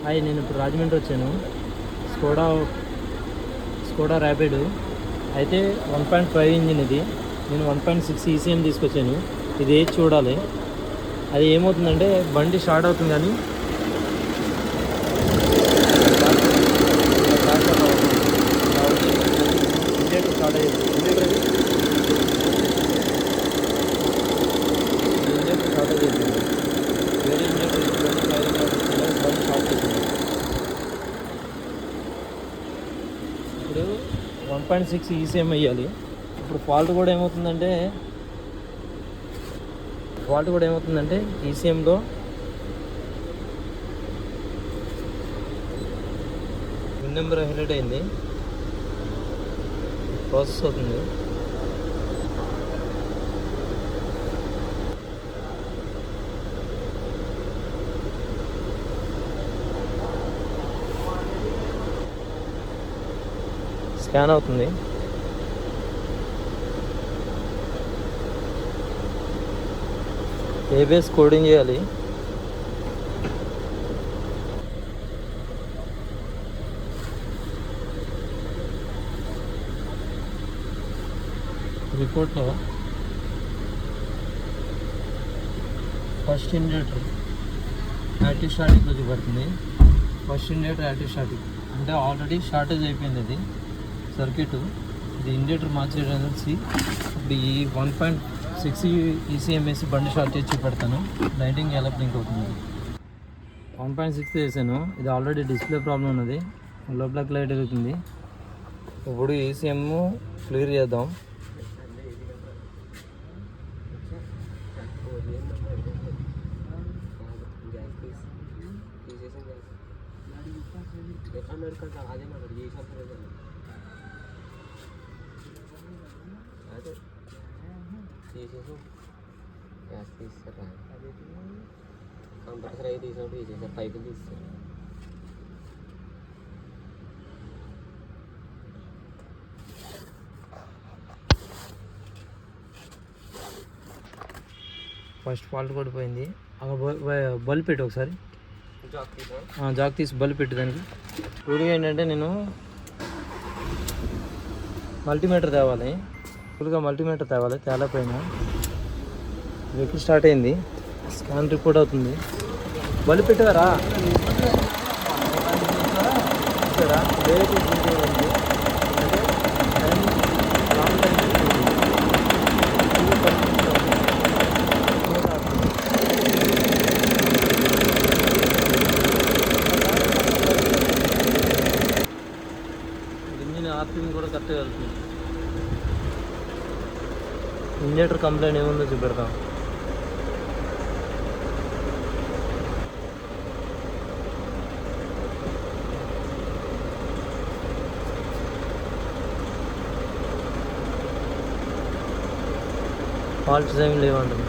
Hi, నేను ఇప్పుడు రాజమండ్రి వచ్చాను. స్కోడా ర్యాపిడ్ అయితే 1.5 ఇంజిన్ ఇది. నేను 1.6 ఈసీఎం తీసుకొచ్చాను. ఇది ఏది చూడాలి. అది ఏమవుతుందంటే బండి స్టార్ట్ అవుతుంది కానీ ఇండియాకి స్టార్ట్ అయ్యేది. స్టార్ట్ అయ్యేది వేరే బండి స్టార్ట్ చేసింది. ఇప్పుడు 1.6 ఈసీఎం వేయాలి. ఇప్పుడు ఫాల్ట్ కూడా ఏమవుతుందంటే ఈసీఎంలో విన్ నెంబర్ హైలైట్ అయింది. ప్రాసెస్ అవుతుంది. స్కాన్ అవుతుంది. ఏబిఎస్ కోడింగ్ చేయాలి. రిపోర్ట్లో ఫస్ట్ ఇండికేటర్ యాక్టివ్ స్టార్టింగ్లో చూపెడుతుంది. ఫస్ట్ ఇండికేటర్ యాక్టివ్ స్టార్టింగ్ అంటే ఆల్రెడీ షార్టేజ్ అయిపోయింది. అది సర్క్యూట్. ఇది ఇండికేటర్ మార్చేయడం తెలిసి ఇప్పుడు ఈ 1.6 ఈసీఎం వేసి బండి స్టార్ట్ చేసి చూపెడతాను. లైటింగ్ ఎలా బ్లింక్ అవుతుంది. 1.6 వేసాను. ఇది ఆల్రెడీ డిస్ప్లే ప్రాబ్లం ఉన్నది. లోపల లైట్ వెళ్తుంది. ఇప్పుడు ఈసీఎం క్లియర్ చేద్దాం. కంప్రెసర్ అయితే తీసినప్పుడు తీసేసారు, పైపులు తీస్తారు. ఫస్ట్ ఫాల్ట్ కూడా పోయింది. బల్బ్ పెట్టు ఒకసారి. జాక్ తీసి బల్బ్ పెట్టు దానికి. ఫుల్గా ఏంటంటే నేను మల్టీమీటర్ తేవాలి. తేలేపోయినా వెహికల్ స్టార్ట్ అయింది. స్కాన్ రిపోర్ట్ అవుతుంది. బల్బ్ పెట్టారా? ఇంజిన్ ఆర్పిఎం కూడా కరెక్ట్గా వెళ్తుంది. ఇండికేటర్ కంప్లైంట్ ఏముందో చూపెడతాం. ఫాల్ట్స్ ఏమి లేవంటుంది.